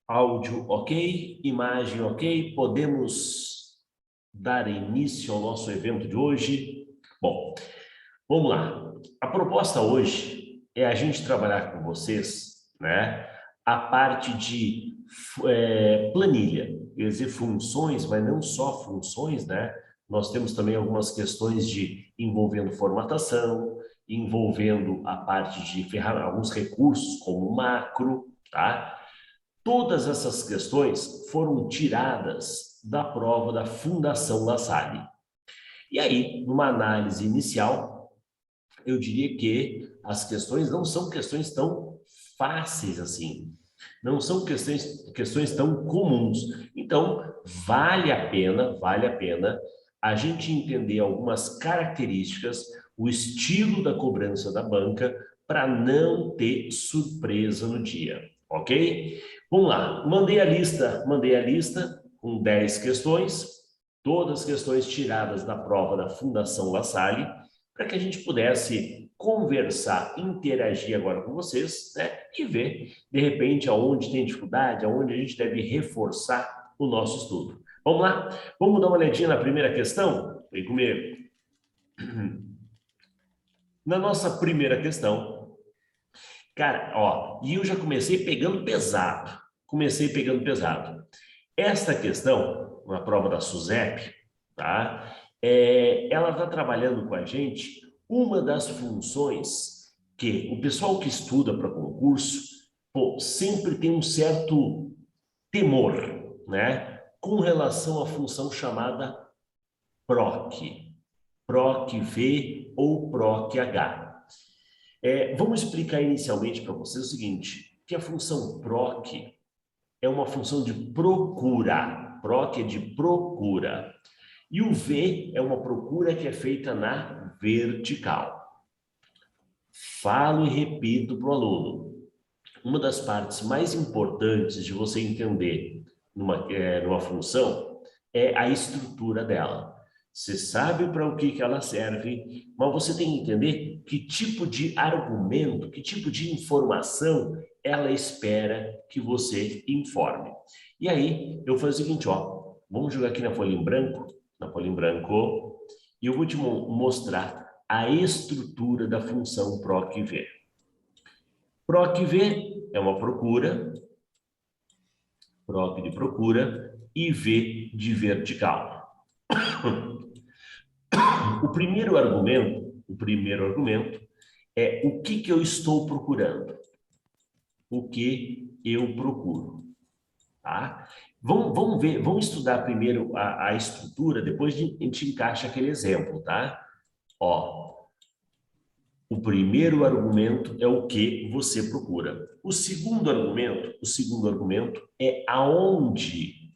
Áudio ok, imagem ok, podemos dar início ao nosso evento de hoje? Bom, vamos lá. A proposta hoje é a gente trabalhar com vocês, né, a parte de planilha, quer dizer, funções, mas não só funções, né? Nós temos também algumas questões de envolvendo formatação, envolvendo a parte de alguns recursos como macro, tá? Todas essas questões foram tiradas da prova da Fundação La Salle. E aí, numa análise inicial, eu diria que as questões não são questões tão fáceis assim. Não são questões tão comuns. Então, vale a pena a gente entender algumas características, o estilo da cobrança da banca, para não ter surpresa no dia, ok? Vamos lá, mandei a lista com 10 questões, todas questões tiradas da prova da Fundação La Salle, para que a gente pudesse conversar, interagir agora com vocês, né? E ver, de repente, aonde tem dificuldade, aonde a gente deve reforçar o nosso estudo. Vamos lá? Vamos dar uma olhadinha na primeira questão? Vem comigo. Na nossa primeira questão, cara, ó, e eu já comecei pegando pesado. Esta questão, na prova da SUSEP, tá? Ela está trabalhando com a gente uma das funções que o pessoal que estuda para concurso, pô, sempre tem um certo temor, né? Com relação à função chamada PROC, PROC-V ou PROC-H. Vamos explicar inicialmente para vocês o seguinte, que a função PROC é uma função de procura. PROC é de procura. E o V é uma procura que é feita na vertical. Falo e repito para o aluno. Uma das partes mais importantes de você entender numa função é a estrutura dela. Você sabe para o que ela serve, mas você tem que entender que tipo de argumento, que tipo de informação ela espera que você informe. E aí, eu faço o seguinte, ó, vamos jogar aqui na folha em branco, e eu vou te mostrar a estrutura da função PROC-V. PROC-V é uma procura, PROC de procura e V de vertical. O primeiro argumento é o que eu estou procurando. O que eu procuro, tá? Vamos ver, vamos estudar primeiro a estrutura, depois a gente encaixa aquele exemplo, tá? Ó, o primeiro argumento é o que você procura. O segundo argumento é aonde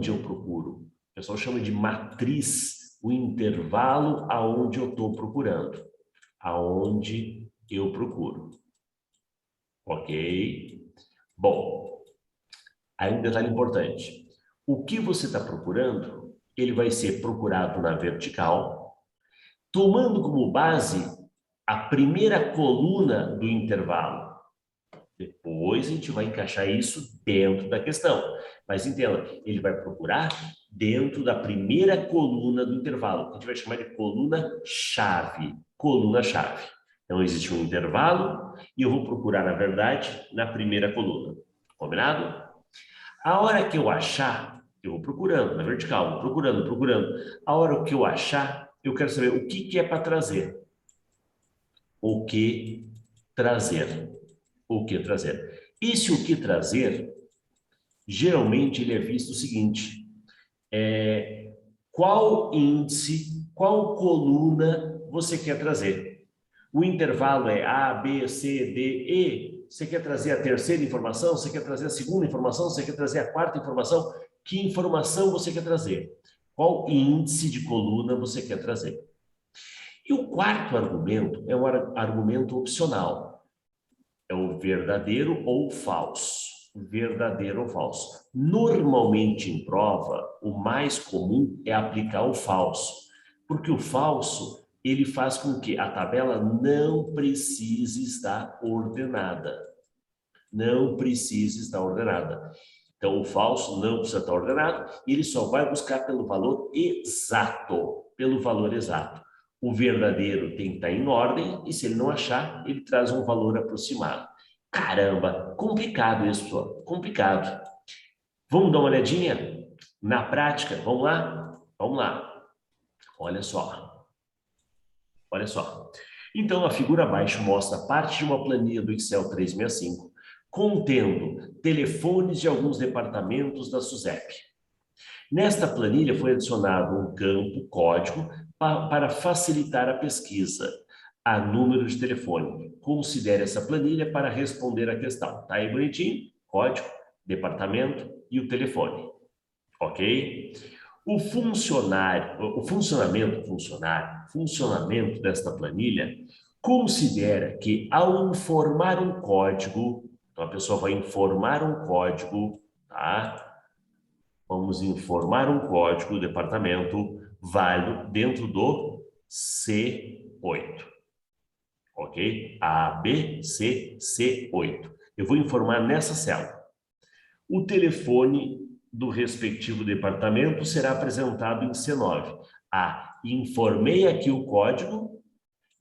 eu procuro. O pessoal chama de matriz, o intervalo aonde eu estou procurando. Aonde eu procuro. Ok? Bom, aí um detalhe importante. O que você está procurando, ele vai ser procurado na vertical, tomando como base a primeira coluna do intervalo. Depois a gente vai encaixar isso dentro da questão. Mas entenda, ele vai procurar dentro da primeira coluna do intervalo, que a gente vai chamar de coluna-chave. Coluna-chave. Então, existe um intervalo e eu vou procurar, na verdade, na primeira coluna. Combinado? A hora que eu achar, eu vou procurando, na vertical, vou procurando. A hora que eu achar, eu quero saber o que é para trazer. O que trazer. O que trazer. Esse o que trazer, geralmente ele é visto o seguinte, qual índice, qual coluna você quer trazer? O intervalo é A, B, C, D, E. Você quer trazer a terceira informação? Você quer trazer a segunda informação? Você quer trazer a quarta informação? Que informação você quer trazer? Qual índice de coluna você quer trazer? E o quarto argumento é um argumento opcional. É o verdadeiro ou falso. Verdadeiro ou falso. Normalmente em prova, o mais comum é aplicar o falso, porque o falso ele faz com que a tabela não precise estar ordenada. não precisa estar ordenada. Então, o falso não precisa estar ordenado e ele só vai buscar pelo valor exato, pelo valor exato. O verdadeiro tem que estar em ordem e se ele não achar, ele traz um valor aproximado. Caramba, complicado isso, pessoal, complicado. Vamos dar uma olhadinha na prática? Vamos lá? Vamos lá. Olha só. Olha só. Então, a figura abaixo mostra parte de uma planilha do Excel 365, contendo telefones de alguns departamentos da SUSEP. Nesta planilha foi adicionado um campo código para facilitar a pesquisa. A número de telefone. Considere essa planilha para responder a questão. Tá aí bonitinho? Código, departamento e o telefone. Ok? O funcionamento desta planilha considera que ao informar um código, então a pessoa vai informar um código, tá? Vamos informar um código, departamento, válido dentro do C8. Ok? A, B, C, C8. Eu vou informar nessa célula. O telefone do respectivo departamento será apresentado em C9. Informei aqui o código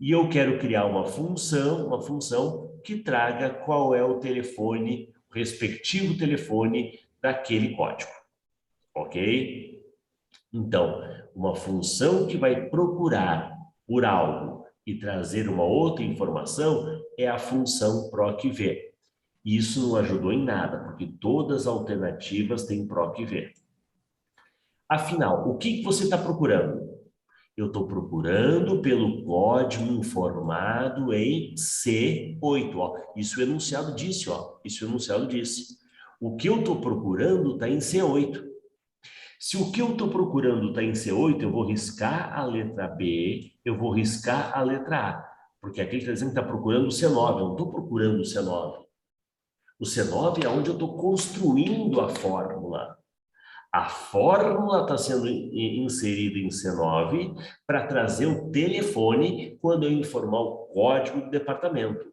e eu quero criar uma função que traga qual é o telefone, o respectivo telefone daquele código. Ok? Então, uma função que vai procurar por algo e trazer uma outra informação é a função PROC-V. Isso não ajudou em nada, porque todas as alternativas têm PROC-V. Afinal, o que você está procurando? Eu estou procurando pelo código informado em C8. Ó. Isso o enunciado disse, ó. Isso o enunciado disse. O que eu estou procurando está em C8. Se o que eu estou procurando está em C8, eu vou riscar a letra B, eu vou riscar a letra A. Porque aqui ele está dizendo que está procurando o C9, eu não estou procurando o C9. O C9 é onde eu estou construindo a fórmula. A fórmula está sendo inserida em C9 para trazer o telefone quando eu informar o código do departamento.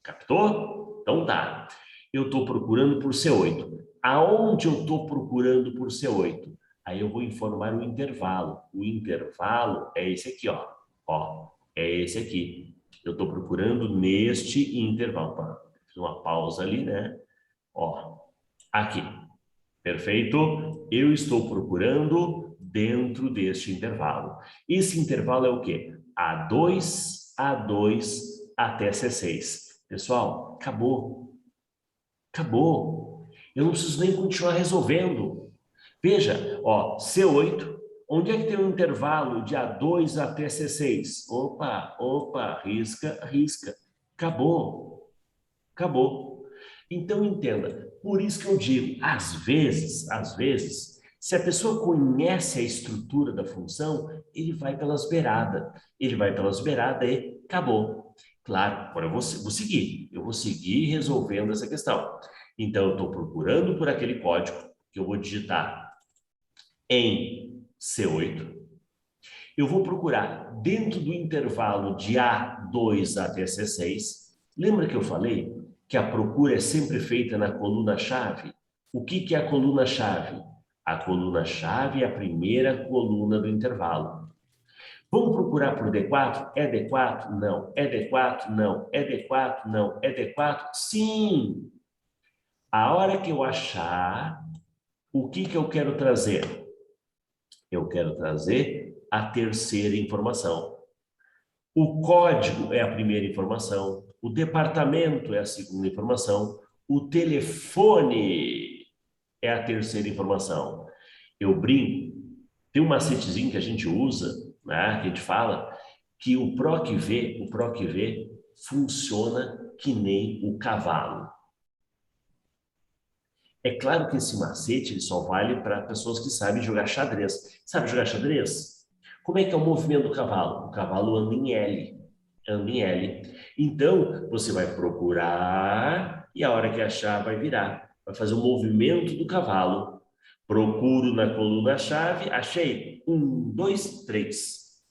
Captou? Então tá. Eu estou procurando por C8. Aonde eu estou procurando por C8? Aí eu vou informar o intervalo. O intervalo é esse aqui, ó. Ó, é esse aqui. Eu estou procurando neste intervalo. Opa, fiz uma pausa ali, né? Ó, aqui. Perfeito? Eu estou procurando dentro deste intervalo. Esse intervalo é o quê? A2, A2 até C6. Pessoal, acabou. Acabou. Eu não preciso nem continuar resolvendo. Veja, ó, C8, onde é que tem um intervalo de A2 até C6? Opa, risca, risca. Acabou. Acabou. Então, entenda, por isso que eu digo, às vezes, se a pessoa conhece a estrutura da função, ele vai pelas beiradas. Ele vai pelas beiradas e acabou. Claro, agora eu vou seguir. Eu vou seguir resolvendo essa questão. Então, eu estou procurando por aquele código que eu vou digitar em C8. Eu vou procurar dentro do intervalo de A2 até C6. Lembra que eu falei que a procura é sempre feita na coluna-chave? O que é a coluna-chave? A coluna-chave é a primeira coluna do intervalo. Vamos procurar por D4? É D4? Não. É D4? Não. É D4? Não. É D4? Sim! A hora que eu achar, o que eu quero trazer? Eu quero trazer a terceira informação. O código é a primeira informação, o departamento é a segunda informação, o telefone é a terceira informação. Eu brinco, tem um macetezinho que a gente usa, né, que a gente fala, que o PROC-V funciona que nem o cavalo. É claro que esse macete ele só vale para pessoas que sabem jogar xadrez. Sabe jogar xadrez? Como é que é o movimento do cavalo? O cavalo anda em L. Anda em L. Então, você vai procurar e a hora que achar vai virar. Vai fazer o movimento do cavalo. Procuro na coluna-chave, achei. 1, 2, 3.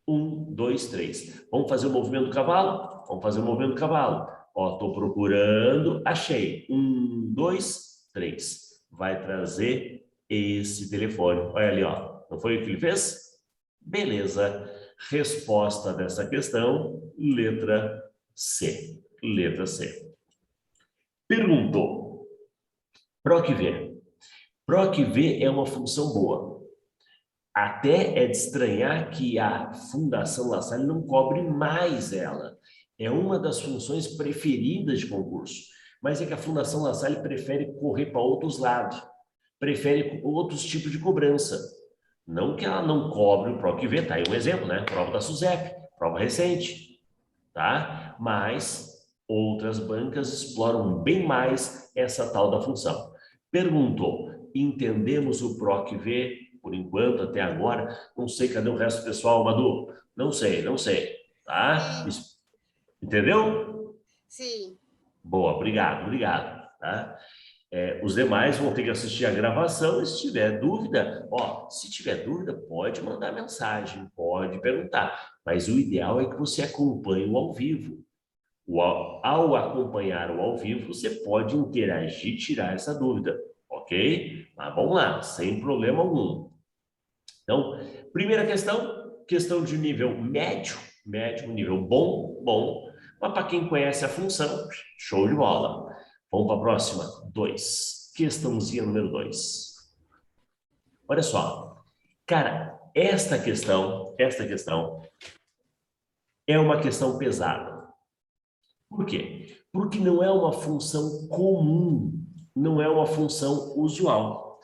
1, 2, 3. Vamos fazer o movimento do cavalo? Vamos fazer o movimento do cavalo. Ó, estou procurando, achei. 1, 2, 3. Vai trazer esse telefone. Olha ali, ó. Não foi o que ele fez? Beleza. Resposta dessa questão, letra C. Letra C. Perguntou. PROC-V. PROC-V é uma função boa. Até é de estranhar que a Fundação La Salle não cobre mais ela. É uma das funções preferidas de concurso. Mas é que a Fundação La Salle prefere correr para outros lados. Prefere outros tipos de cobrança. Não que ela não cobre o PROC-V, tá aí um exemplo, né? Prova da SUSEP, prova recente, tá? Mas outras bancas exploram bem mais essa tal da função. Perguntou, entendemos o PROC-V por enquanto, até agora? Não sei, cadê o resto do pessoal, Madu? Não sei, tá? Sim. Entendeu? Sim. Boa, obrigado, tá? Os demais vão ter que assistir a gravação e se tiver dúvida, ó, se tiver dúvida, pode mandar mensagem, pode perguntar, mas o ideal é que você acompanhe o ao vivo. Ao acompanhar o ao vivo, você pode interagir e tirar essa dúvida, ok? Mas vamos lá, sem problema algum. Então, primeira questão de nível médio, nível bom, mas para quem conhece a função, show de bola. Vamos para a próxima, 2. Questãozinha número 2. Olha só, cara, esta questão é uma questão pesada. Por quê? Porque não é uma função comum, não é uma função usual.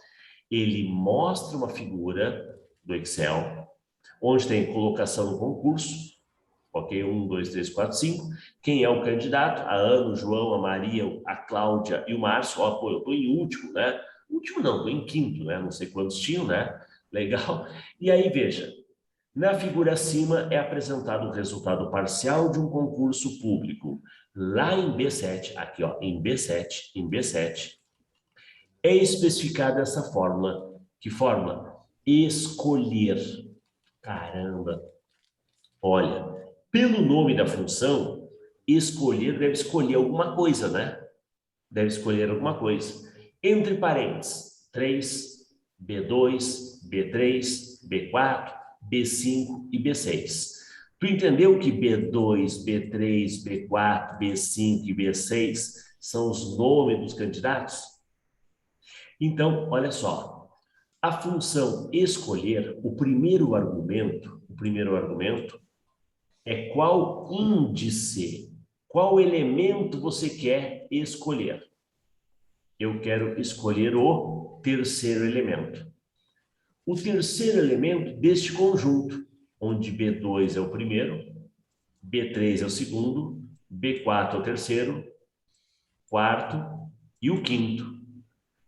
Ele mostra uma figura do Excel, onde tem colocação no concurso, ok? 1, 2, 3, 4, 5. Quem é o candidato? A Ana, o João, a Maria, a Cláudia e o Márcio. Ó, pô, eu estou em último, né? Último não, estou em quinto, né? Não sei quantos tinham, né? Legal. E aí, veja, na figura acima é apresentado o resultado parcial de um concurso público. Lá em B7, aqui ó, em B7, é especificada essa fórmula. Que fórmula? Escolher. Caramba! Olha, pelo nome da função, escolher deve escolher alguma coisa, né? Deve escolher alguma coisa. Entre parênteses, 3, B2, B3, B4, B5 e B6. Tu entendeu que B2, B3, B4, B5 e B6 são os nomes dos candidatos? Então, olha só, a função escolher, o primeiro argumento é qual índice, qual elemento você quer escolher. Eu quero escolher o terceiro elemento. O terceiro elemento deste conjunto, onde B2 é o primeiro, B3 é o segundo, B4 é o terceiro, quarto e o quinto.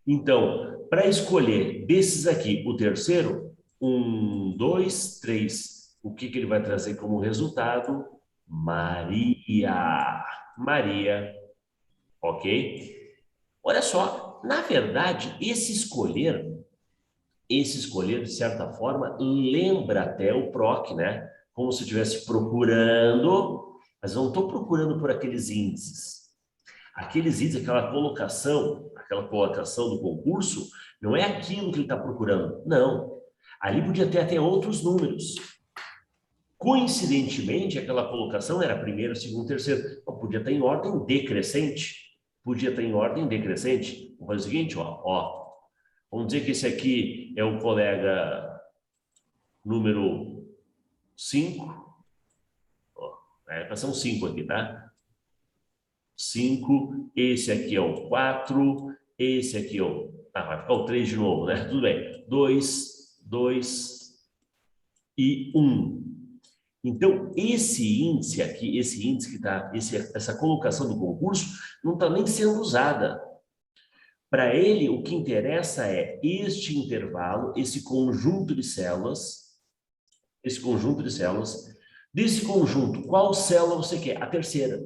Então, para escolher desses aqui o terceiro, 1, 2, 3, o que ele vai trazer como resultado? Maria. Maria, ok? Olha só, na verdade, esse escolher, de certa forma, lembra até o PROC, né? Como se eu estivesse procurando, mas não estou procurando por aqueles índices. Aqueles índices, aquela colocação do concurso, não é aquilo que ele está procurando. Não. Ali podia ter até outros números. Coincidentemente, aquela colocação era primeiro, segundo, terceiro. Então, podia estar em ordem decrescente. Vamos fazer o seguinte, ó. Vamos dizer que esse aqui é o colega número 5. São 5 aqui, tá? 5, esse aqui é o 4, esse aqui é o... vai ficar o 3 de novo, né? Tudo bem. 2, 2 e 1. Então, esse índice aqui, que está, essa colocação do concurso, não está nem sendo usada. Para ele, o que interessa é este intervalo, esse conjunto de células, desse conjunto, qual célula você quer? A terceira.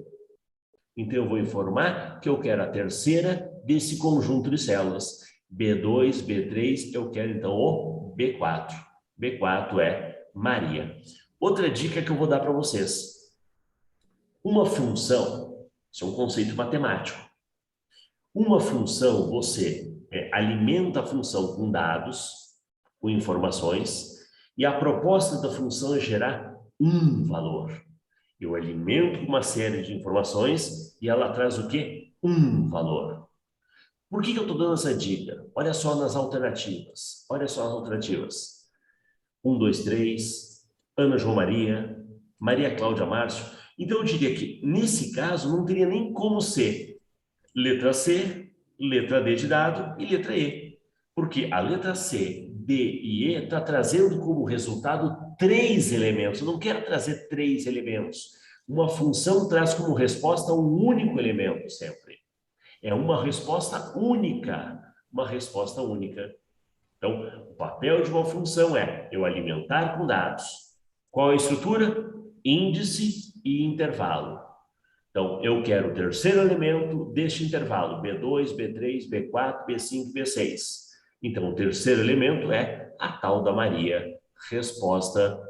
Então, eu vou informar que eu quero a terceira desse conjunto de células. B2, B3, eu quero, então, o B4. B4 é Maria. Outra dica que eu vou dar para vocês. Uma função, Isso é um conceito matemático. Uma função, você alimenta a função com dados, com informações, e a proposta da função é gerar um valor. Eu alimento uma série de informações e ela traz o quê? Um valor. Por que eu estou dando essa dica? Olha só nas alternativas. Olha só as alternativas. 1, 2, 3, Ana João Maria, Maria Cláudia Márcio. Então eu diria que, nesse caso, não teria nem como ser letra C, letra D de dado e letra E. Porque a letra C, D e E está trazendo como resultado 3 elementos. Eu não quero trazer 3 elementos. Uma função traz como resposta um único elemento sempre. É uma resposta única. Uma resposta única. Então, o papel de uma função é eu alimentar com dados. Qual é a estrutura? Índice e intervalo. Então, eu quero o terceiro elemento deste intervalo, B2, B3, B4, B5, B6. Então, o terceiro elemento é a tal da Maria. Resposta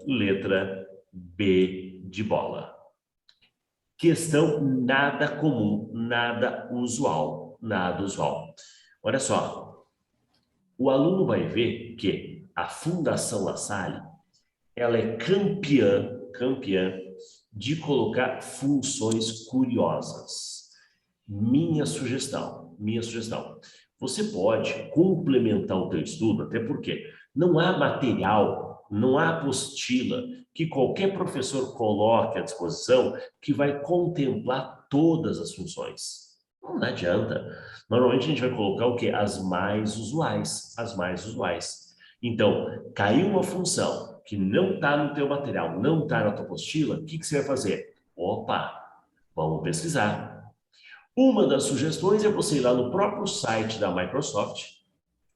letra B de bola. Questão nada comum, nada usual, nada usual. Olha só, o aluno vai ver que a Fundação La Salle, ela é campeã de colocar funções curiosas. Minha sugestão. Você pode complementar o teu estudo, até porque não há material, não há apostila que qualquer professor coloque à disposição que vai contemplar todas as funções. Não adianta. Normalmente a gente vai colocar o quê? As mais usuais. Então, caiu uma função que não está no teu material, não está na tua apostila, o que você vai fazer? Opa, vamos pesquisar. Uma das sugestões é você ir lá no próprio site da Microsoft,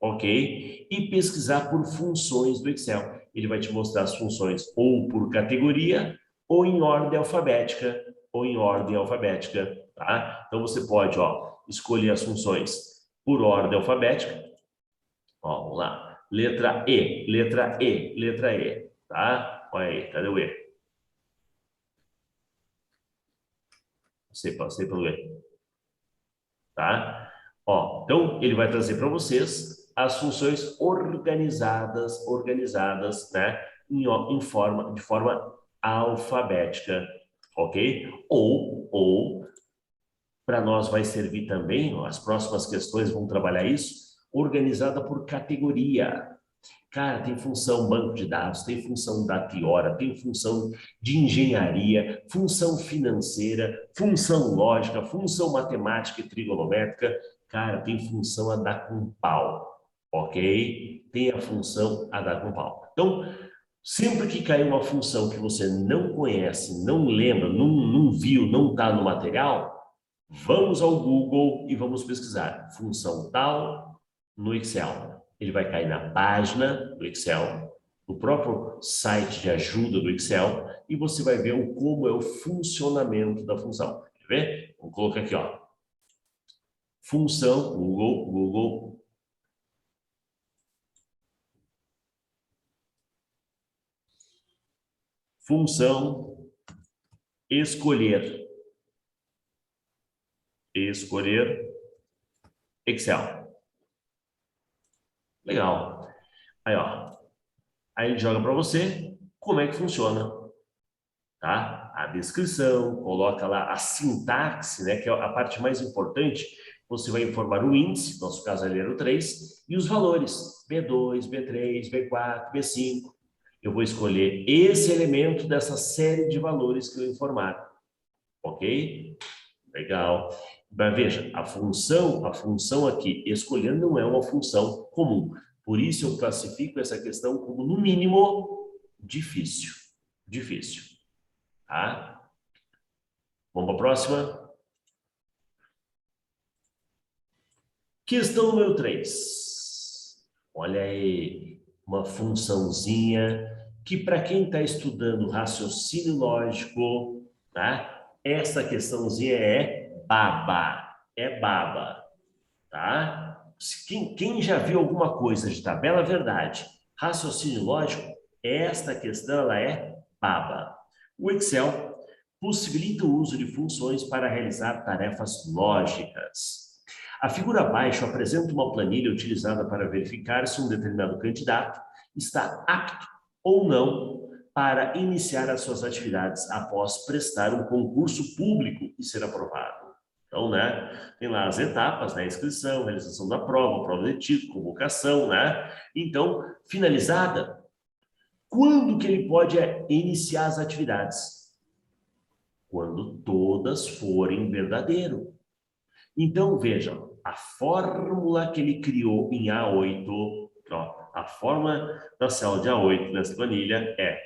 ok? E pesquisar por funções do Excel. Ele vai te mostrar as funções ou por categoria ou em ordem alfabética, tá? Então você pode, escolher as funções por ordem alfabética. Vamos lá. Letra E, tá? Olha aí, cadê o E? Passei pelo E, tá? Então ele vai trazer para vocês as funções organizadas, né? De forma alfabética, ok? Ou para nós vai servir também, as próximas questões vão trabalhar isso, organizada por categoria. Cara, tem função banco de dados, tem função data-hora, tem função de engenharia, função financeira, função lógica, função matemática e trigonométrica. Cara, tem função a dar com pau, ok? Tem a função a dar com pau. Então, sempre que cair uma função que você não conhece, não lembra, não viu, não está no material, vamos ao Google e vamos pesquisar função tal no Excel. Ele vai cair na página do Excel, no próprio site de ajuda do Excel, e você vai ver como é o funcionamento da função. Quer ver? Vou colocar aqui, função, Google. Função escolher Excel. Legal. Aí ele joga para você como é que funciona, tá? A descrição, coloca lá a sintaxe, né, que é a parte mais importante. Você vai informar o índice, no nosso caso ali era o 3, e os valores, B2, B3, B4, B5. Eu vou escolher esse elemento dessa série de valores que eu informar, ok? Legal. Mas veja, a função aqui, escolher não é uma função comum. Por isso eu classifico essa questão como, no mínimo, difícil. Tá? Vamos para a próxima? Questão número 3. Olha aí, uma funçãozinha que, para quem está estudando raciocínio lógico, tá? Essa questãozinha é baba. Tá? Quem já viu alguma coisa de tabela verdade, raciocínio lógico, esta questão ela é baba. O Excel, possibilita o uso de funções para realizar tarefas lógicas. A figura abaixo apresenta uma planilha utilizada para verificar se um determinado candidato está apto ou não para iniciar as suas atividades após prestar um concurso público e ser aprovado. Então, né, tem lá as etapas, né, inscrição, realização da prova de título, convocação, né? Então, finalizada, quando que ele pode iniciar as atividades? Quando todas forem verdadeiro. Então, vejam, a fórmula que ele criou em A8, ó, a fórmula da célula de A8 nessa planilha é,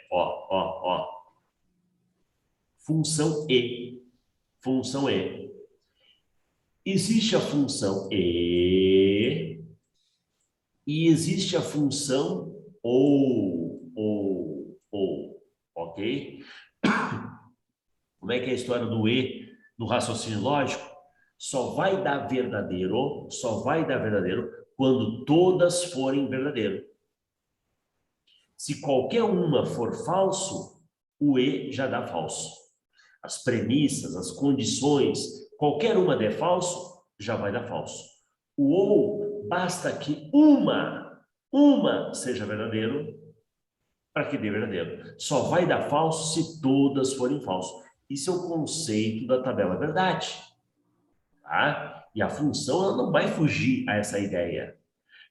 função E. Função E. Existe a função E e existe a função ou, ok? Como é que é a história do E no raciocínio lógico? Só vai dar verdadeiro quando todas forem verdadeiro. Se qualquer uma for falso, o E já dá falso. As premissas, as condições, qualquer uma der falso, já vai dar falso. O ou, basta que uma seja verdadeiro para que dê verdadeiro. Só vai dar falso se todas forem falso. Isso é o conceito da tabela verdade. Tá? E a função ela não vai fugir a essa ideia.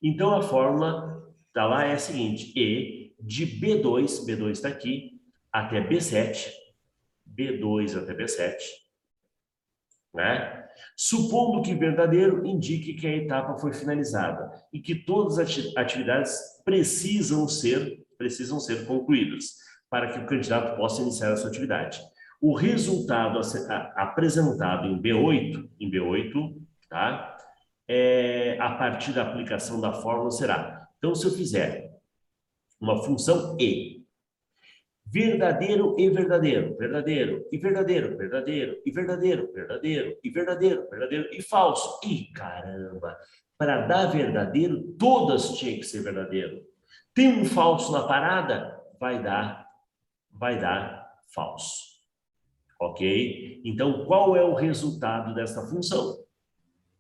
Então, a fórmula tá lá é a seguinte, E de B2 está aqui, até B7, B2 até B7, né? Supondo que verdadeiro indique que a etapa foi finalizada e que todas as atividades precisam ser concluídas para que o candidato possa iniciar a sua atividade. O resultado apresentado em B8, tá? A partir da aplicação da fórmula será. Então, se eu fizer uma função E, verdadeiro e verdadeiro, verdadeiro e verdadeiro, verdadeiro e verdadeiro, verdadeiro e verdadeiro, verdadeiro e falso. E caramba, para dar verdadeiro, todas tinham que ser verdadeiro. Tem um falso na parada? Vai dar falso. Ok? Então, qual é o resultado dessa função?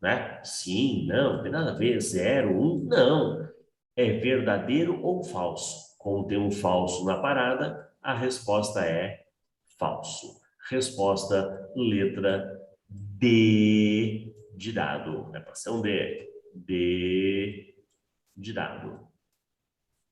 Né? Sim, não tem nada a ver, 0, 1, não. É verdadeiro ou falso? Como tem um falso na parada, a resposta é falso. Resposta letra D de dado. É passão D de dado.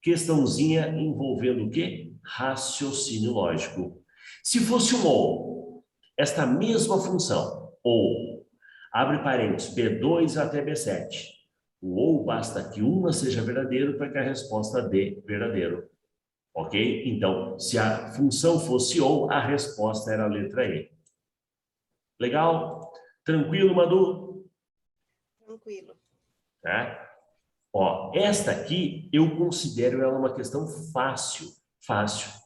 Questãozinha envolvendo o quê? Raciocínio lógico. Se fosse um ou, esta mesma função, ou, abre parênteses, B2 até B7, o ou basta que uma seja verdadeiro para que a resposta dê verdadeiro. Ok? Então, se a função fosse ou, a resposta era a letra E. Legal? Tranquilo, Madu? Tranquilo. Tá? Ó, esta aqui, eu considero ela uma questão fácil,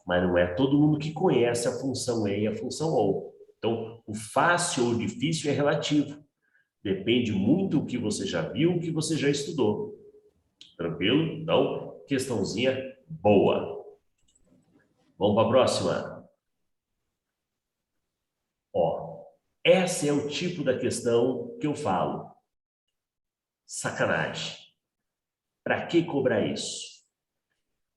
mas não é todo mundo que conhece a função E e a função OU. Então, o fácil ou difícil é relativo. Depende muito do que você já viu, o que você já estudou. Tranquilo? Então, questãozinha boa. Vamos para a próxima. Ó, esse é o tipo da questão que eu falo. Sacanagem. Para que cobrar isso?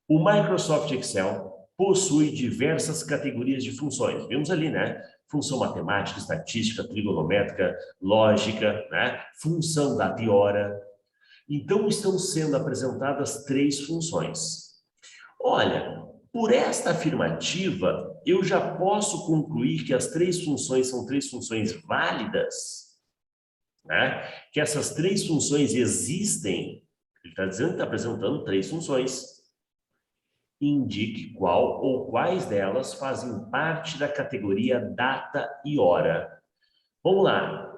O Microsoft Excel possui diversas categorias de funções. Vimos ali, né? Função matemática, estatística, trigonométrica, lógica, né? Função data e hora. Então, estão sendo apresentadas 3 funções. Olha, por esta afirmativa, eu já posso concluir que as 3 funções são 3 funções válidas, né? Que essas 3 funções existem. Ele está dizendo que está apresentando 3 funções. Indique qual ou quais delas fazem parte da categoria data e hora. Vamos lá.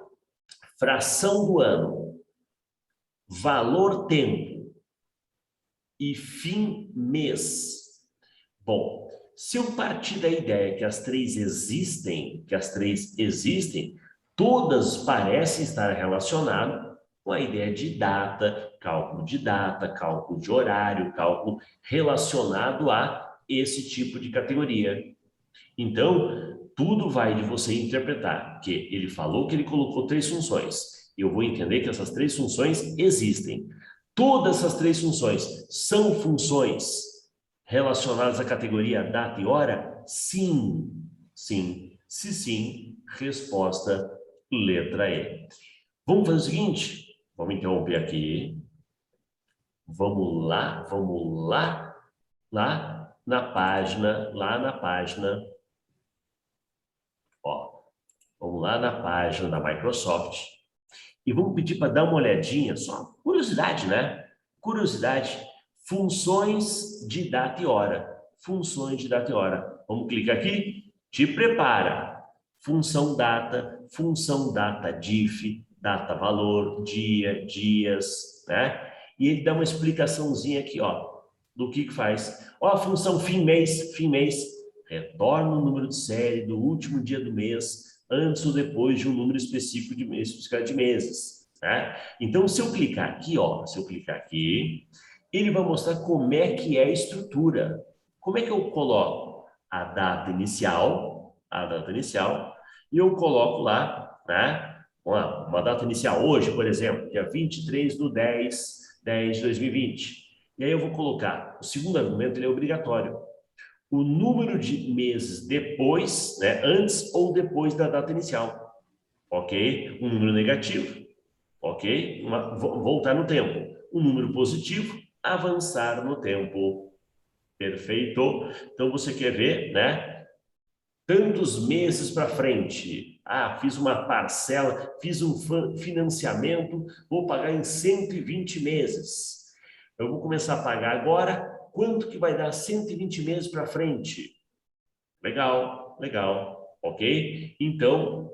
Fração do ano, valor tempo e fim mês. Bom, se eu partir da ideia que as 3 existem, todas parecem estar relacionadas com a ideia de data, cálculo de horário, cálculo relacionado a esse tipo de categoria. Então, Tudo vai de você interpretar que ele falou que ele colocou 3 funções. Eu vou entender que essas 3 funções existem. Todas essas 3 funções são funções relacionadas à categoria data e hora? Sim. Sim. Se sim, resposta letra E. Vamos fazer o seguinte? Vamos interromper aqui. Vamos lá na página, ó, vamos lá na página da Microsoft e vamos pedir para dar uma olhadinha, só curiosidade, né? Curiosidade, funções de data e hora. Funções de data e hora. Vamos clicar aqui? Te prepara. Função data diff, data valor, dia, dias, né? E ele dá uma explicaçãozinha aqui, ó, do que faz. Ó, a função fim mês, retorna o número de série do último dia do mês, antes ou depois de um número específico de meses, né? Então, se eu clicar aqui, ó, ele vai mostrar como é que é a estrutura. Como é que eu coloco a data inicial, e eu coloco lá, né? Uma data inicial hoje, por exemplo, dia 23/10 de 2020. E aí eu vou colocar, o segundo argumento ele é obrigatório, o número de meses depois, né, antes ou depois da data inicial, ok? Um número negativo, ok? Voltar no tempo. Um número positivo, avançar no tempo. Perfeito? Então, você quer ver, né? Tantos meses para frente. Ah, fiz uma parcela, fiz um financiamento, vou pagar em 120 meses. Eu vou começar a pagar agora, quanto que vai dar 120 meses para frente? Legal, legal, ok? Então,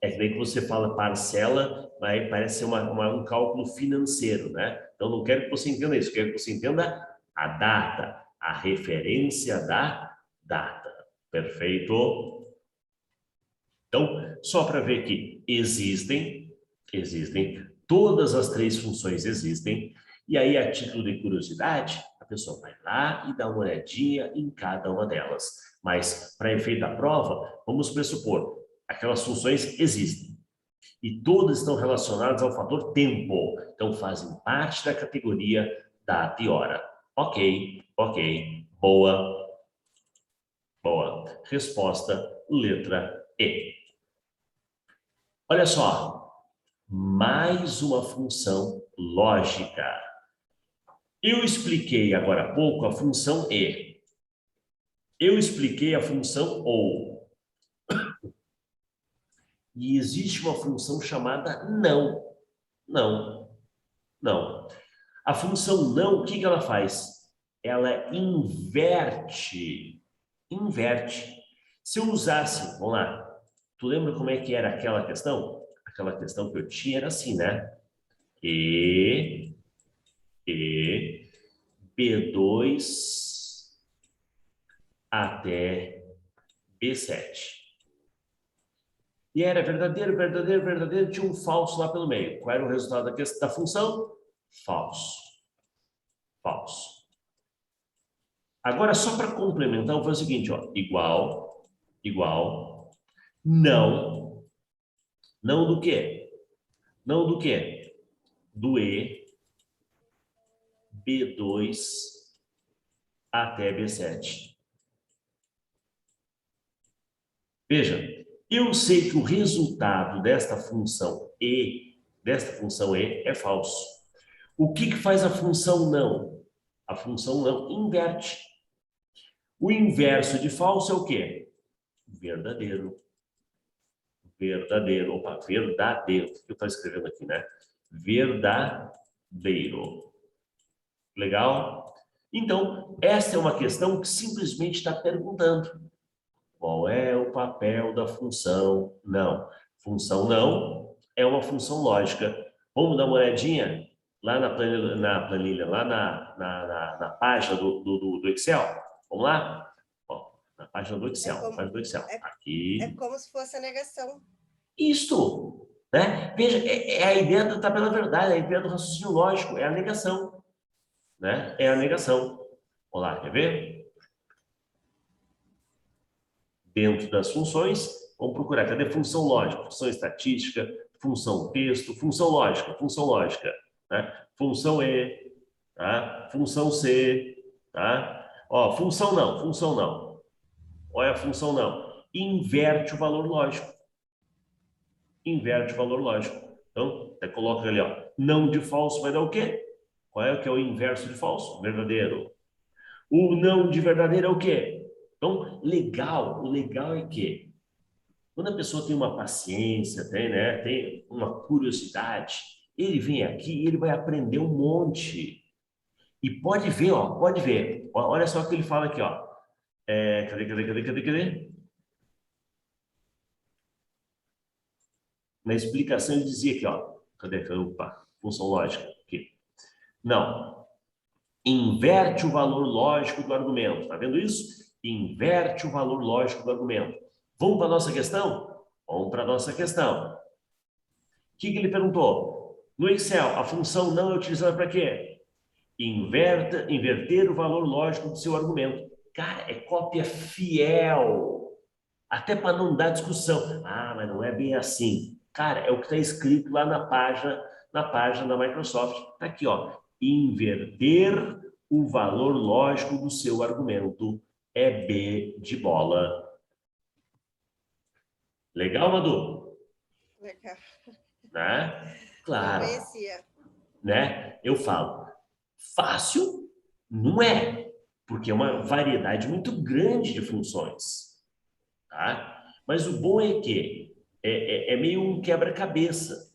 é que daí que você fala parcela, vai, parece ser um cálculo financeiro, né? Então, não quero que você entenda isso, quero que você entenda a data, a referência da data. Perfeito? Então, só para ver que existem, todas as 3 funções existem, e aí, a título de curiosidade, a pessoa vai lá e dá uma olhadinha em cada uma delas. Mas, para efeito da prova, vamos pressupor, aquelas funções existem. E todas estão relacionadas ao fator tempo. Então, fazem parte da categoria data e hora. Ok. Boa. Resposta, letra E. Olha só, mais uma função lógica. Eu expliquei agora há pouco a função E. Eu expliquei a função OU. E existe uma função chamada não. Não. A função não, o que ela faz? Ela inverte. Se eu usasse, vamos lá, tu lembra como é que era aquela questão? Aquela questão que eu tinha era assim, né? E B2 até B7. E era verdadeiro, tinha um falso lá pelo meio. Qual era o resultado da função? Falso. Agora, só para complementar, eu vou fazer o seguinte, ó, igual, não do quê? Do E, B2 até B7. Veja, eu sei que o resultado desta função E é falso. O que faz a função não? A função não inverte. O inverso de falso é o quê? Verdadeiro. Opa, verdadeiro. O que eu estou escrevendo aqui, né? Verdadeiro. Legal? Então, essa é uma questão que simplesmente está perguntando. Qual é o papel da função não? Função não é uma função lógica. Vamos dar uma olhadinha lá na planilha, lá na página do Excel? Vamos lá? Ó, na página do Excel. Aqui. É como se fosse a negação. Isto, né? Veja, a ideia está pela verdade, a ideia do raciocínio lógico, é a negação, né? É a negação. Vamos lá, quer ver? dentro das funções, vamos procurar, cadê função lógica, função estatística, função texto, função lógica, né? Função E, tá? Função C, tá? Ó, função não. Olha a função não. Inverte o valor lógico. Inverte o valor lógico. Então, até coloca ali, ó, não de falso vai dar o quê? Qual é o que é o inverso de falso? Verdadeiro. O não de verdadeiro é o quê? Então, o legal é que quando a pessoa tem uma paciência, tem, né, tem uma curiosidade, ele vem aqui e ele vai aprender um monte. E pode ver, ó, pode ver. Olha só o que ele fala aqui, ó. Cadê? Na explicação ele dizia aqui, ó. Cadê? Opa, função lógica. Aqui. Não. Inverte o valor lógico do argumento. Tá vendo isso? Inverte o valor lógico do argumento. Vamos para a nossa questão? Vamos para a nossa questão. O que ele perguntou? No Excel, a função não é utilizada para quê? Inverter o valor lógico do seu argumento. Cara, é cópia fiel. Até para não dar discussão. Ah, mas não é bem assim. Cara, é o que está escrito lá na página da Microsoft. Está aqui, ó. Inverter o valor lógico do seu argumento é B de bola. Legal, Madu? Legal. Né? Não Claro. conhecia. Né? Eu falo, fácil não é, porque é uma variedade muito grande de funções, tá? Mas o bom é que é meio um quebra-cabeça.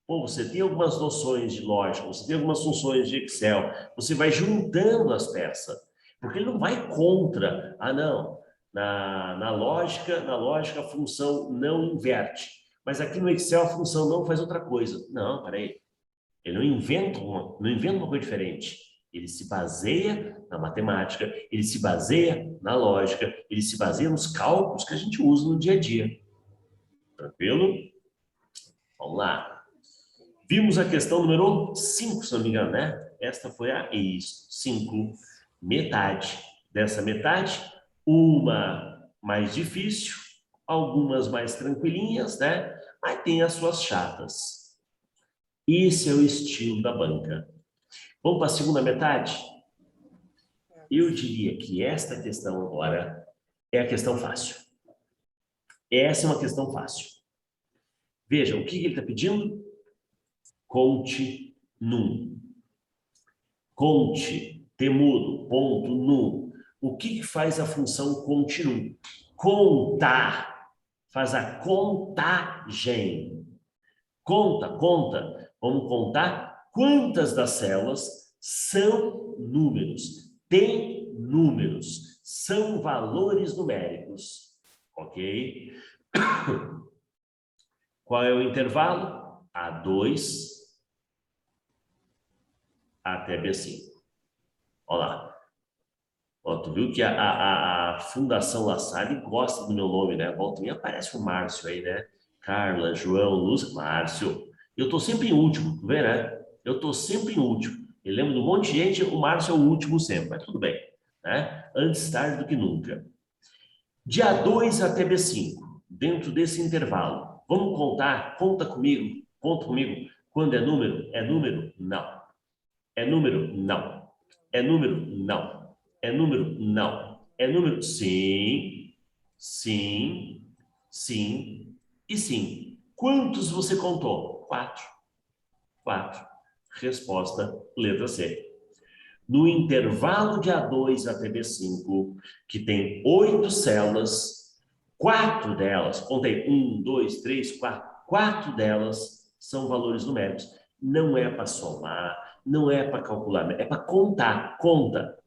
Pô, você tem algumas noções de lógica, você tem algumas funções de Excel, você vai juntando as peças, porque ele não vai contra. Ah, não, na lógica a função não inverte, mas aqui no Excel a função não faz outra coisa. Não, peraí. Ele não inventa uma coisa diferente. Ele se baseia na matemática, ele se baseia na lógica, ele se baseia nos cálculos que a gente usa no dia a dia. Tranquilo? Vamos lá. Vimos a questão número 5, se não me engano, né? Esta foi a 5. Metade. Dessa metade, uma mais difícil, algumas mais tranquilinhas, né? Mas tem as suas chatas. Esse é o estilo da banca. Vamos para a segunda metade? Eu diria que esta questão agora é a questão fácil. Essa é uma questão fácil. Veja, o que ele está pedindo? Conte num. Conte, temudo, ponto, num. O que faz a função conte num? Contar. Faz a contagem. Conta. Vamos contar quantas das células são números. Tem números. São valores numéricos. Ok? Qual é o intervalo? A2 até B5. Olha lá. Ó, tu viu que a Fundação La Salle gosta do meu nome, né? Volta e meia aparece o Márcio aí, né? Carla, João, Luz, Márcio. Eu tô sempre em último, tu vê, né? Eu tô sempre em último. Eu lembro de um monte de gente, o Márcio é o último sempre, mas tudo bem, né? Antes tarde do que nunca. De A2 até B5, dentro desse intervalo, vamos contar? Conta comigo. Quando é número? É número? Não. É número? Não. É número? Não. É número? Não. É número? Sim, sim, sim e sim. Quantos você contou? 4. 4. Resposta, letra C. No intervalo de A2 até B5, que tem 8 células, 4 delas, contei, 1, 2, 3, 4, 4 delas são valores numéricos. Não é para somar, não é para calcular, é para contar.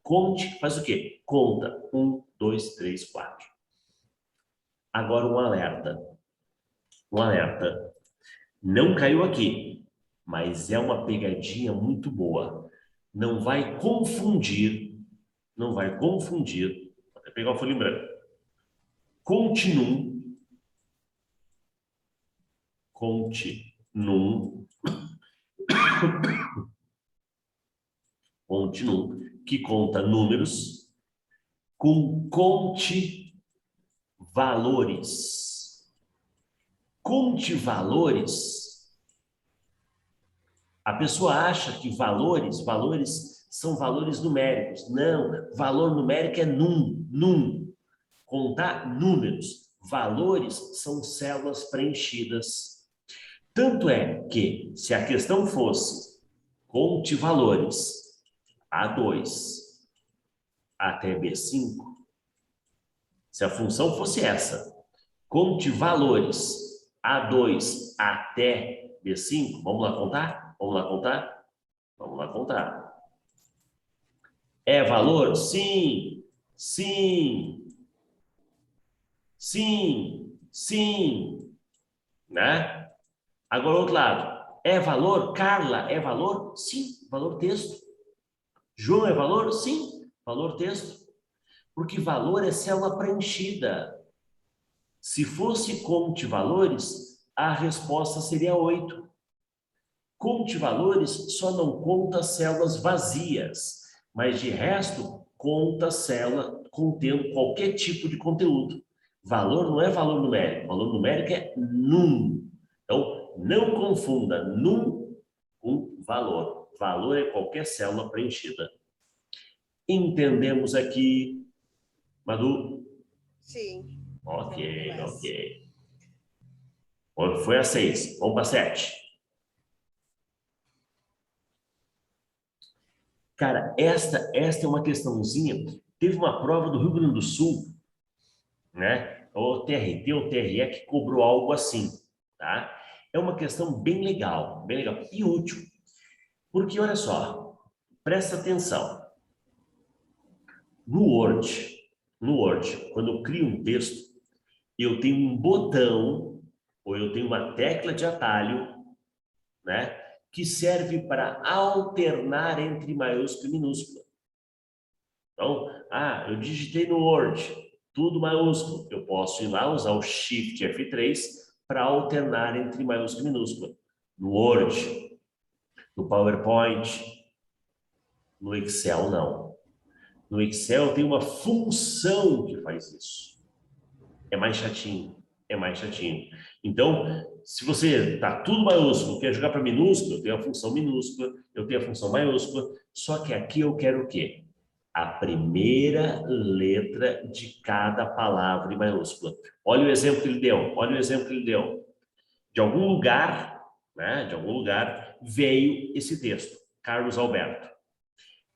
Conte, faz o quê? Conta. 1, 2, 3, 4. Agora um alerta. Um alerta. Não caiu aqui, mas é uma pegadinha muito boa. Não vai confundir, vou até pegar o folha em branco. Conte num, que conta números, com conte valores. Conte valores. A pessoa acha que valores são valores numéricos. Não, valor numérico é num. Contar números. Valores são células preenchidas. Tanto é que, se a questão fosse conte valores A2 até B5, se a função fosse essa, conte valores A2 até B5, vamos lá contar? Vamos lá contar? Vamos lá contar. É valor? Sim, sim, sim, sim, né? Agora, outro lado. É valor? Carla, é valor? Sim, valor texto. João é valor? Sim, valor texto. Porque valor é célula preenchida. Se fosse conte valores, a resposta seria 8. Conte valores só não conta células vazias, mas de resto conta célula contendo qualquer tipo de conteúdo. Valor não é valor numérico, valor numérico é num. Então, não confunda num com valor. Valor é qualquer célula preenchida. Entendemos aqui, Madu? Sim. Ok. Foi a 6. Vamos para 7. Cara, esta é uma questãozinha. Teve uma prova do Rio Grande do Sul, né? O TRT ou TRE que cobrou algo assim, tá? É uma questão bem legal e útil. Porque, olha só, presta atenção. No Word, quando eu crio um texto, eu tenho um botão ou eu tenho uma tecla de atalho, né? Que serve para alternar entre maiúsculo e minúsculo. Então, eu digitei no Word, tudo maiúsculo. Eu posso ir lá usar o Shift F3 para alternar entre maiúsculo e minúsculo. No Word, no PowerPoint, no Excel, não. No Excel tem uma função que faz isso. É mais chatinho. Então, se você tá tudo maiúsculo, quer jogar para minúsculo, eu tenho a função minúscula, eu tenho a função maiúscula, só que aqui eu quero o quê? A primeira letra de cada palavra em maiúscula. Olha o exemplo que ele deu. De algum lugar, né, veio esse texto, Carlos Alberto.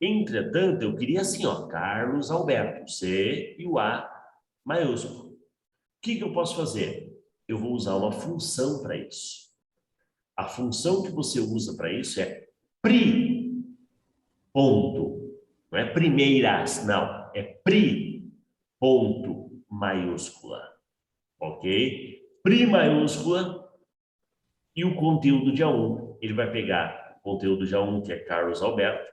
Entretanto, eu queria assim, ó, Carlos Alberto, C e o A maiúsculo. O que eu posso fazer? Eu vou usar uma função para isso. A função que você usa para isso é pri, ponto. Não é primeiras, não. É pri, ponto, maiúscula. Ok? Pri maiúscula e o conteúdo de A1. Ele vai pegar o conteúdo de A1, que é Carlos Alberto.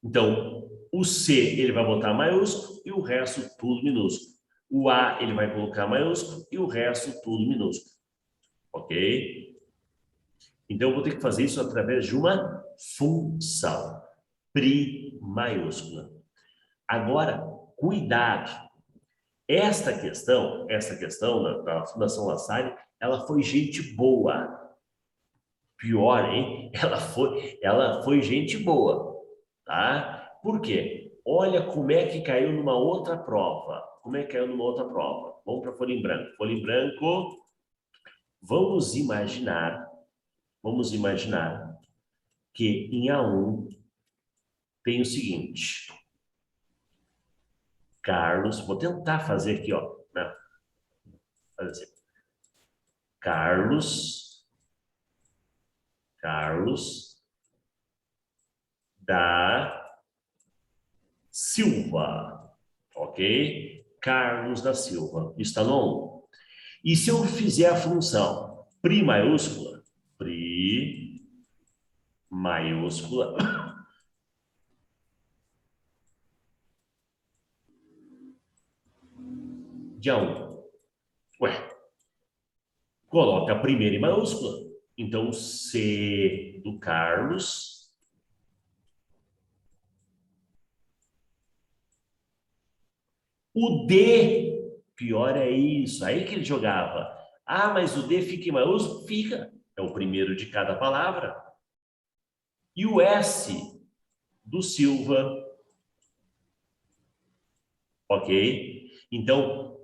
Então, o C ele vai botar maiúsculo e o resto tudo minúsculo. O A ele vai colocar maiúsculo e o resto tudo minúsculo. Ok? Então, eu vou ter que fazer isso através de uma função. Pri maiúscula. Agora, cuidado. Esta questão da Fundação La Salle, ela foi gente boa. Pior, hein? Ela foi gente boa, tá? Por quê? Olha como é que caiu numa outra prova. Vamos para folha em branco. Folha em branco. Vamos imaginar que em A1 tem o seguinte. Carlos, vou tentar fazer aqui, ó. Né? Fazer assim. Carlos da Silva, ok? Carlos da Silva, está no 1. E se eu fizer a função pri maiúscula, de A1, coloca a primeira em maiúscula. Então, C do Carlos. O D Pior é isso. Aí que ele jogava. Ah, mas o D fica em maiúsculo? Fica. É o primeiro de cada palavra. E o S do Silva, ok? Então,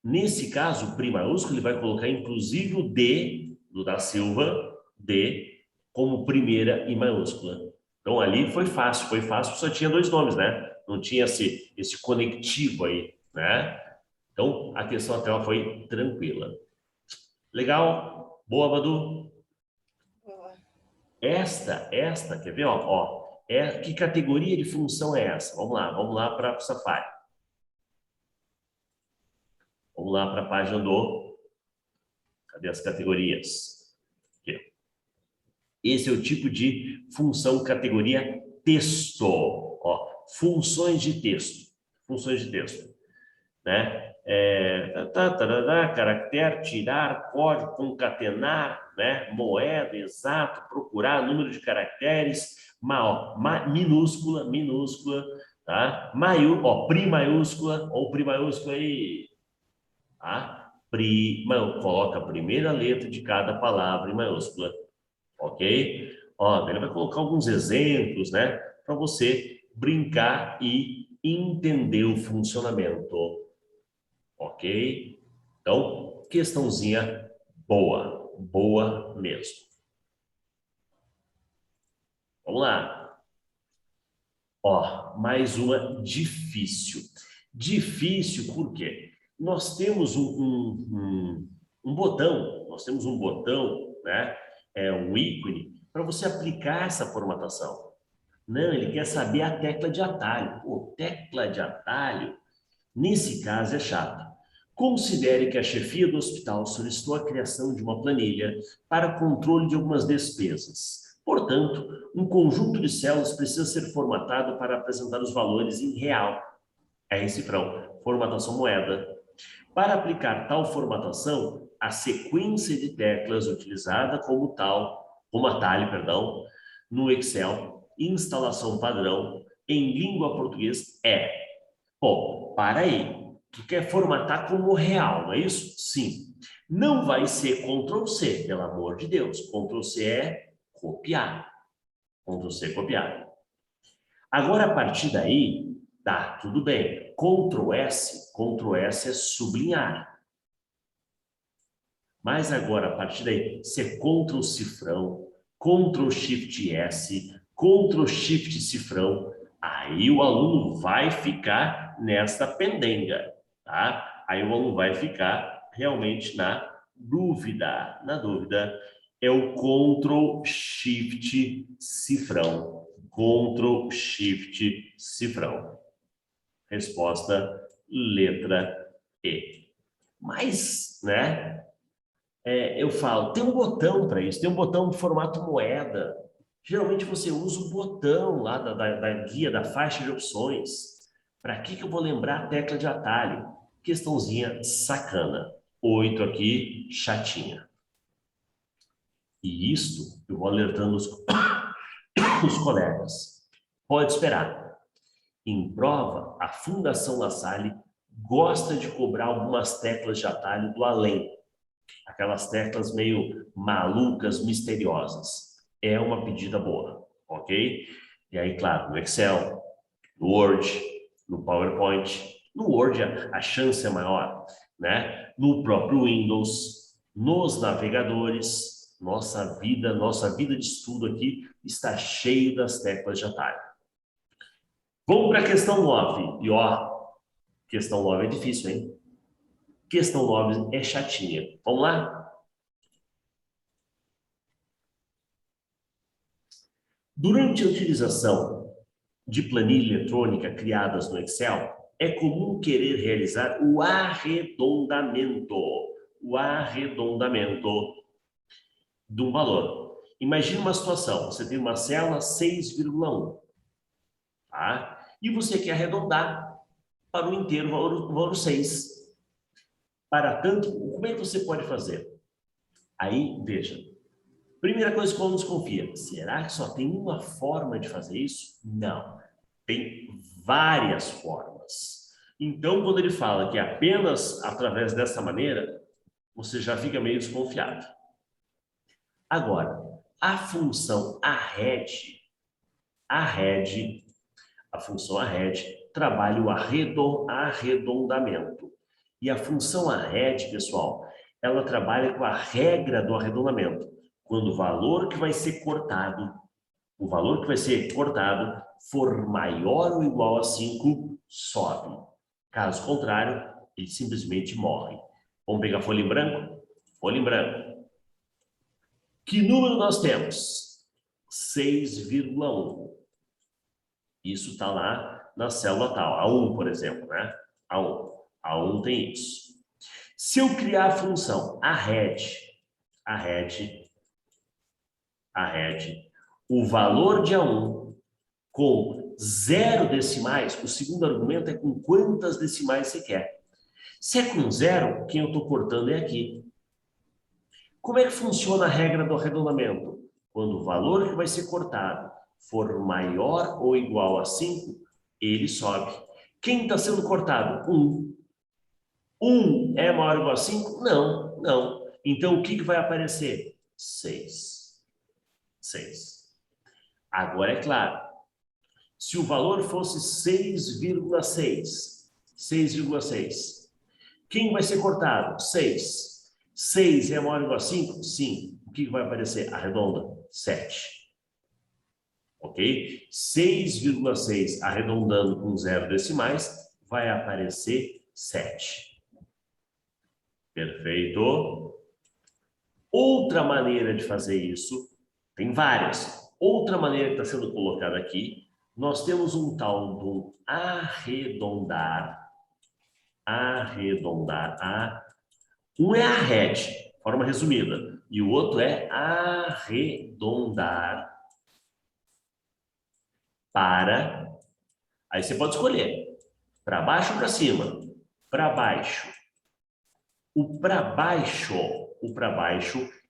nesse caso, o Pri maiúsculo, ele vai colocar inclusive o D do da Silva, D, como primeira e maiúscula. Então, ali foi fácil, só tinha dois nomes, né? Não tinha esse conectivo aí, né? Então, a questão até ela foi tranquila. Legal? Boa, Badu? Boa. Esta, quer ver? Que categoria de função é essa? Vamos lá para o Safari. Vamos lá para a página do... Cadê as categorias? Aqui. Esse é o tipo de função categoria texto. Ó, funções de texto. Funções de texto. Né? Caractere, tirar, código, concatenar, né? Moeda, exato, procurar, número de caracteres, minúscula, tá? Pri maiúscula, ou pri maiúscula aí, tá? Coloca a primeira letra de cada palavra em maiúscula, ok? Ó, ele vai colocar alguns exemplos, né? Para você brincar e entender o funcionamento. Ok? Então, questãozinha boa mesmo. Vamos lá. Ó, mais uma difícil. Difícil por quê? Nós temos um botão, né? É um ícone para você aplicar essa formatação. Não, ele quer saber a tecla de atalho. Pô, tecla de atalho, nesse caso, é chato. Considere que a chefia do hospital solicitou a criação de uma planilha para controle de algumas despesas. Portanto, um conjunto de células precisa ser formatado para apresentar os valores em real. É em cifrão, formatação moeda. Para aplicar tal formatação, a sequência de teclas utilizada como atalho, no Excel, instalação padrão, em língua portuguesa é... Bom, para aí. Tu quer formatar como real, não é isso? Sim. Não vai ser Ctrl+C, pelo amor de Deus. Ctrl+C é copiar. Ctrl+C é copiar. Agora, a partir daí, tá, tudo bem. Ctrl+S é sublinhar. Mas agora, a partir daí, você Ctrl+Cifrão, Ctrl+Shift+S, Ctrl+Shift+Cifrão, aí o aluno vai ficar nesta pendenga, tá? Aí o aluno vai ficar realmente na dúvida. Na dúvida, é o Ctrl+Shift+Cifrão. Ctrl+Shift+Cifrão. Resposta, letra E. Mas, né? Eu falo, tem um botão para isso, tem um botão de formato moeda. Geralmente você usa o botão lá da guia, da faixa de opções. Para que eu vou lembrar a tecla de atalho? Questãozinha sacana. 8 aqui, chatinha. E isto eu vou alertando os colegas. Pode esperar. Em prova, a Fundação La Salle gosta de cobrar algumas teclas de atalho do além. Aquelas teclas meio malucas, misteriosas. É uma pedida boa, ok? E aí, claro, no Excel, no Word, no PowerPoint. No Word a chance é maior, né? No próprio Windows, nos navegadores, nossa vida de estudo aqui está cheio das teclas de atalho. Vamos para a questão 9. E ó, questão 9 é difícil, hein? Questão 9 é chatinha. Vamos lá? Durante a utilização de planilha eletrônica criadas no Excel, é comum querer realizar o arredondamento de um valor. Imagine uma situação, você tem uma célula 6,1, tá? E você quer arredondar para o inteiro o valor 6. Para tanto, como é que você pode fazer? Aí, veja, primeira coisa que o aluno desconfia, será que só tem uma forma de fazer isso? Não, tem várias formas. Então, quando ele fala que é apenas através dessa maneira, você já fica meio desconfiado. Agora, a função a função arred trabalha o arredondamento. E a função arred, pessoal, ela trabalha com a regra do arredondamento. Quando o valor que vai ser cortado for maior ou igual a 5, sobe. Caso contrário, ele simplesmente morre. Vamos pegar folha em branco? Folha em branco. Que número nós temos? 6,1. Isso está lá na célula tal. A1, por exemplo, né? A1 tem isso. Se eu criar a função arred, o valor de A1 com 0 decimais, o segundo argumento é com quantas decimais você quer. Se é com 0, quem eu estou cortando é aqui. Como é que funciona a regra do arredondamento? Quando o valor que vai ser cortado for maior ou igual a 5, ele sobe. Quem está sendo cortado? 1. 1 é maior ou igual a 5? Não, não. Então, o que vai aparecer? 6. Agora, é claro, se o valor fosse 6,6, quem vai ser cortado? 6. 6 é maior ou igual a 5? Sim. O que vai aparecer? Arredonda. 7. Ok? 6,6 arredondando com 0 decimais vai aparecer 7. Perfeito? Outra maneira de fazer isso, tem várias. Outra maneira que está sendo colocada aqui, nós temos um tal do arredondar. Um é arred, forma resumida, e o outro é arredondar para... Aí você pode escolher, para baixo ou para cima? Para baixo. O para baixo,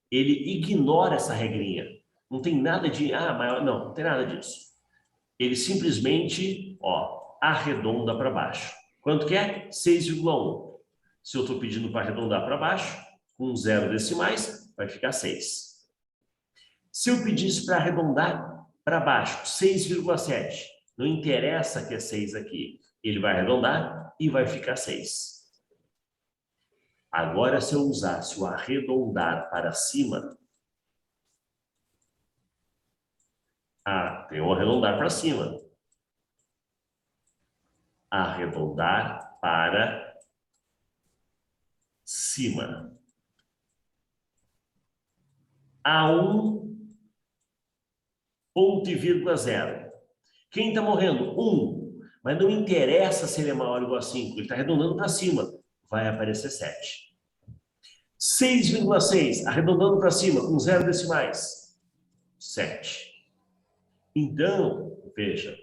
ele ignora essa regrinha. Não tem nada de, maior, não tem nada disso. Ele simplesmente, arredonda para baixo. Quanto que é? 6,1. Se eu estou pedindo para arredondar para baixo, com 0 decimais, vai ficar 6. Se eu pedisse para arredondar para baixo, 6,7, não interessa que é 6 aqui. Ele vai arredondar e vai ficar 6. Agora, se eu usasse o arredondar para cima, tem o arredondar para cima. Arredondar para cima. A1, ponto e vírgula 0. Quem está morrendo? 1. Mas não interessa se ele é maior ou igual a 5. Ele está arredondando para cima. Vai aparecer 7. 6,6, arredondando para cima, com 0 decimais. 7. Então, veja,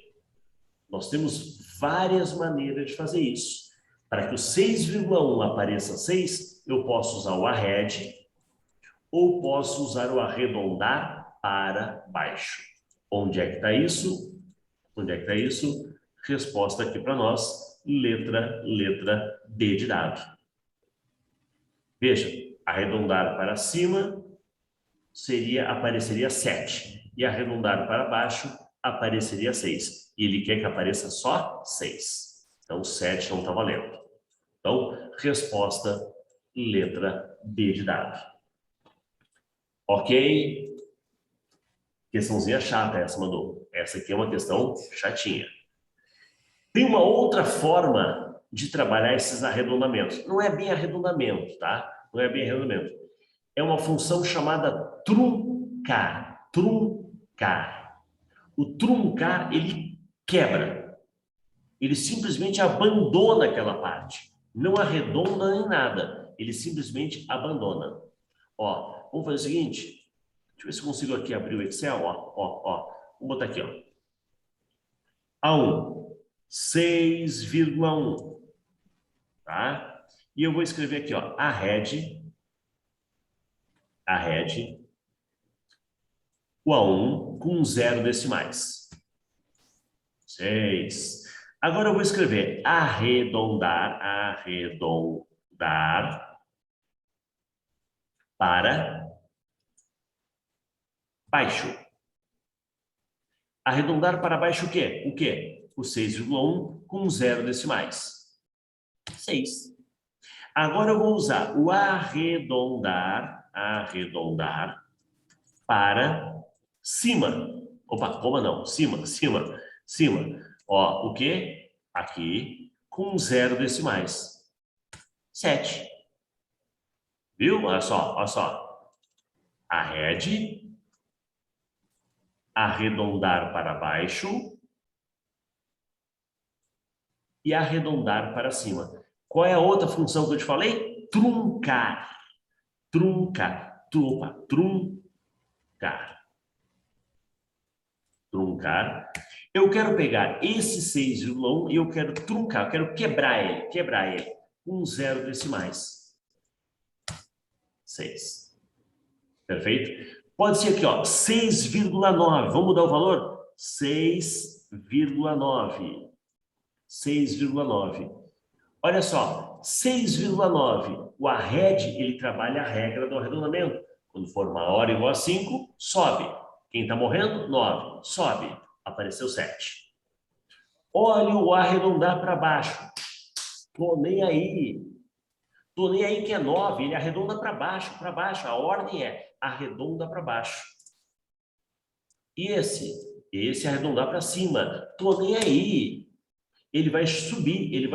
nós temos várias maneiras de fazer isso. Para que o 6,1 apareça 6, eu posso usar o arred ou posso usar o arredondar para baixo. Onde é que está isso? Resposta aqui para nós, letra D de dado. Veja, arredondar para cima apareceria 7. E arredondar para baixo apareceria 6. E ele quer que apareça só 6. Então, 7 não está valendo. Então, resposta, letra D de dado. Ok? Questãozinha chata essa, mandou. Essa aqui é uma questão chatinha. Tem uma outra forma de trabalhar esses arredondamentos. Não é bem arredondamento, tá? Não é bem arredondamento. É uma função chamada truncar. O truncar, ele quebra. Ele simplesmente abandona aquela parte. Não arredonda nem nada. Ele simplesmente abandona. Vamos fazer o seguinte. Deixa eu ver se eu consigo aqui abrir o Excel. Vou botar aqui, A1, 6,1. Tá? E eu vou escrever aqui, arred, o A1 com 0 decimais. 6. Agora eu vou escrever arredondar para baixo. Arredondar para baixo o quê? O quê? O 6,1 com 0 decimais. 6. Agora eu vou usar o arredondar para cima. Opa, como não? Cima. Ó, o quê? Aqui, com 0 decimais. 7. Viu? Olha só. Arredondar para baixo e arredondar para cima. Qual é a outra função que eu te falei? Truncar. Truncar. Eu quero pegar esse 6,1 e eu quero truncar, eu quero quebrar ele com 0 decimais. 6. Perfeito? Pode ser aqui, ó, 6,9. Vamos mudar o valor? 6,9. 6,9. Olha só, 6,9. O arred, ele trabalha a regra do arredondamento. Quando for maior ou igual a 5, sobe. Quem está morrendo? 9. Sobe. Apareceu 7. Olha o arredondar para baixo. Tô nem aí. Tô nem aí que é 9. Ele arredonda para baixo, para baixo. A ordem é arredonda para baixo. E esse arredondar para cima. Tô nem aí. Ele vai subir e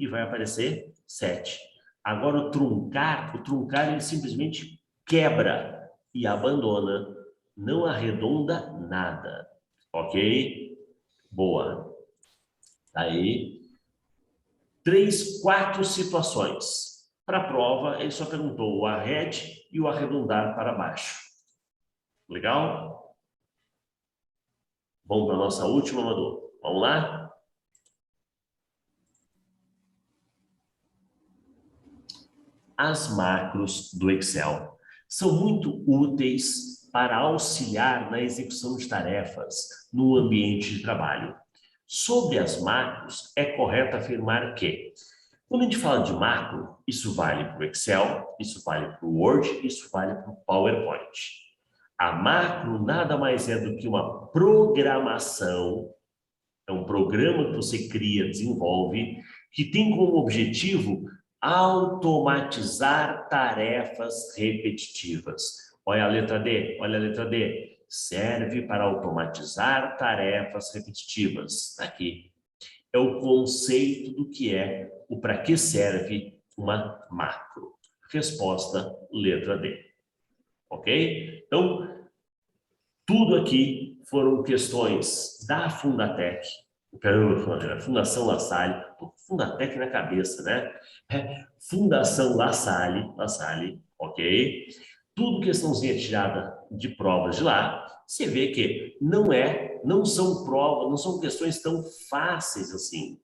vai aparecer 7. Agora o truncar ele simplesmente quebra e abandona. Não arredonda nada. Ok? Boa. Aí, 3, 4 situações. Para a prova, ele só perguntou o arred e o arredondar para baixo. Legal? Vamos para a nossa última, Madu. Vamos lá? As macros do Excel são muito úteis para auxiliar na execução de tarefas no ambiente de trabalho. Sobre as macros, é correto afirmar que, quando a gente fala de macro, isso vale para o Excel, isso vale para o Word, isso vale para o PowerPoint. A macro nada mais é do que uma programação, é um programa que você cria, desenvolve, que tem como objetivo automatizar tarefas repetitivas. Olha a letra D. Serve para automatizar tarefas repetitivas. Aqui é o conceito do que é o para que serve uma macro. Resposta, letra D. Ok? Então, tudo aqui foram questões da Fundatec, Fundação La Salle, Fundatec na cabeça, né? Fundação La Salle, ok? Tudo questãozinha tirada de provas de lá, você vê que não são provas, não são questões tão fáceis assim.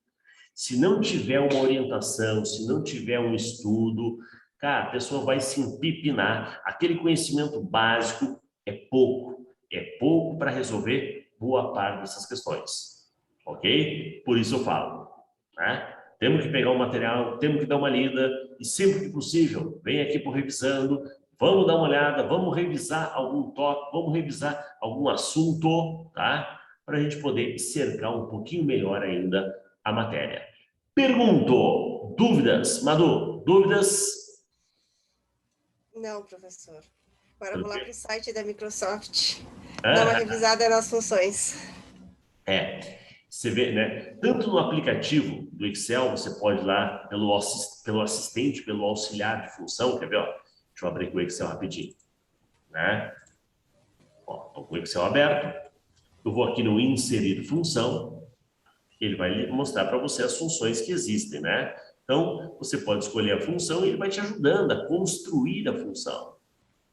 Se não tiver uma orientação, se não tiver um estudo, cara, a pessoa vai se empipinar. Aquele conhecimento básico é pouco para resolver boa parte dessas questões, ok? Por isso eu falo, né? Temos que pegar o material, temos que dar uma lida e sempre que possível, vem aqui por Revisando, vamos dar uma olhada, vamos revisar algum tópico, vamos revisar algum assunto, tá? Para a gente poder cercar um pouquinho melhor ainda a matéria. Pergunto, dúvidas? Madu, dúvidas? Não, professor. Agora eu vou lá para o site da Microsoft, dar uma Ah, revisada nas funções. você vê, né? Tanto no aplicativo do Excel, você pode ir lá pelo assistente, pelo auxiliar de função, quer ver? Ó? Deixa eu abrir aqui o Excel rapidinho, né? Ó, estou com o Excel aberto, eu vou aqui no inserir função, ele vai mostrar para você as funções que existem, né? Então, você pode escolher a função e ele vai te ajudando a construir a função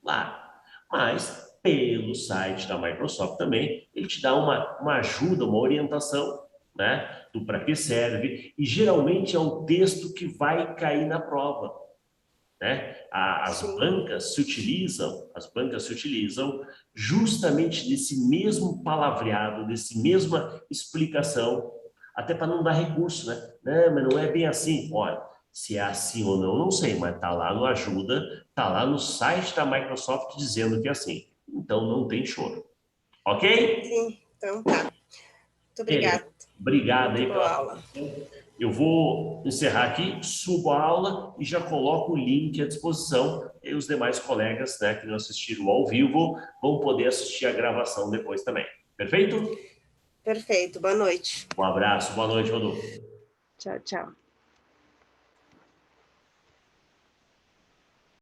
lá. Mas, pelo site da Microsoft também, ele te dá uma ajuda, uma orientação, né? Do para que serve. E, geralmente, é um texto que vai cair na prova, né? As bancas se utilizam justamente desse mesmo palavreado, desse mesma explicação até para não dar recurso, né? Não, mas não é bem assim. Olha, se é assim ou não, não sei, mas tá lá no ajuda, tá lá no site da Microsoft dizendo que é assim. Então não tem choro. Ok? Sim, então tá. Muito Beleza. obrigada. Obrigado Muito aí boa pela aula. atenção. Eu vou encerrar aqui, subo a aula e já coloco o link à disposição. E os demais colegas, né, que não assistiram ao vivo vão poder assistir a gravação depois também. Perfeito? Perfeito. Boa noite. Um abraço, boa noite, Manu. Tchau, tchau.